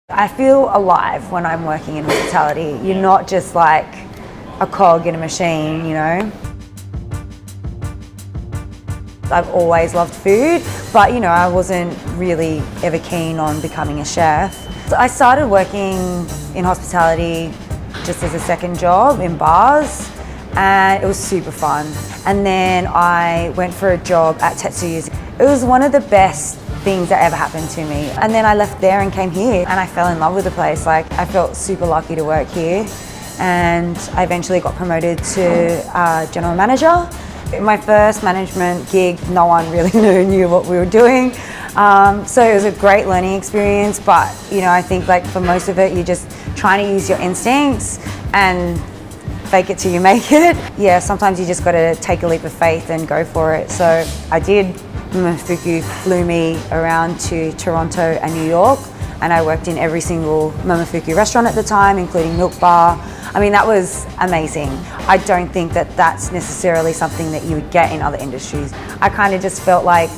I feel alive when I'm working in hospitality. You're not just like a cog in a machine, you know. I've always loved food, but you know, I wasn't really ever keen on becoming a chef. So I started working in hospitality just as a second job in bars, and it was super fun. And then I went for a job at Tetsuya's. It was one of the best things that ever happened to me. And then I left there and came here, and I fell in love with the place. Like, I felt super lucky to work here, and I eventually got promoted to general manager. My first management gig, no one really knew what we were doing. So it was a great learning experience, but you know, I think like for most of it, you're just trying to use your instincts and fake it till you make it. Yeah, sometimes you just got to take a leap of faith and go for it. So I did. Momofuku flew me around to Toronto and New York, and I worked in every single Momofuku restaurant at the time, including Milk Bar. I mean, that was amazing. I don't think that that's necessarily something that you would get in other industries. I kind of just felt like,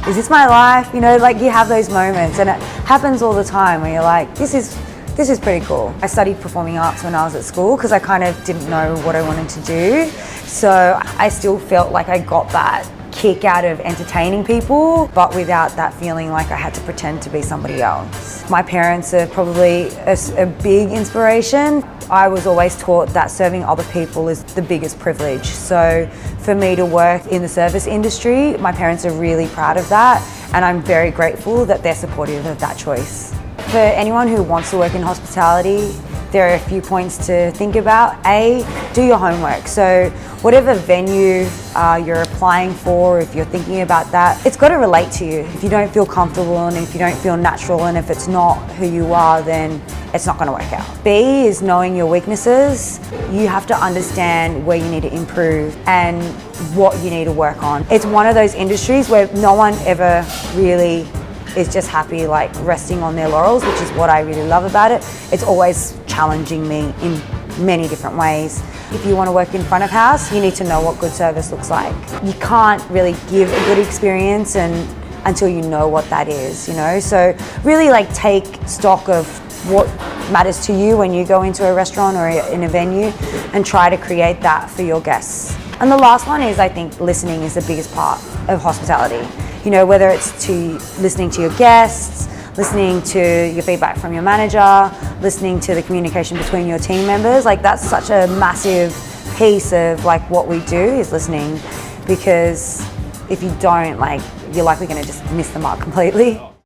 is this my life? You know, like you have those moments, and it happens all the time where you're like, this is pretty cool. I studied performing arts when I was at school because I kind of didn't know what I wanted to do. So I still felt like I got that kick out of entertaining people, but without that feeling like I had to pretend to be somebody else. My parents are probably a big inspiration. I was always taught that serving other people is the biggest privilege. So for me to work in the service industry, my parents are really proud of that, and I'm very grateful that they're supportive of that choice. For anyone who wants to work in hospitality, there are a few points to think about. A, do your homework. So whatever venue you're applying for, if you're thinking about that, it's got to relate to you. If you don't feel comfortable and if you don't feel natural and if it's not who you are, then it's not going to work out. B is knowing your weaknesses. You have to understand where you need to improve and what you need to work on. It's one of those industries where no one ever really is just happy like resting on their laurels, which is what I really love about it. It's always challenging me in many different ways. If you want to work in front of house, you need to know what good service looks like. You can't really give a good experience until you know what that is, you know? So really like take stock of what matters to you when you go into a restaurant or in a venue and try to create that for your guests. And the last one is, I think listening is the biggest part of hospitality. You know, whether it's to listening to your guests, listening to your feedback from your manager, listening to the communication between your team members, like that's such a massive piece of like what we do is listening, because if you don't, like you're likely going to just miss the mark completely.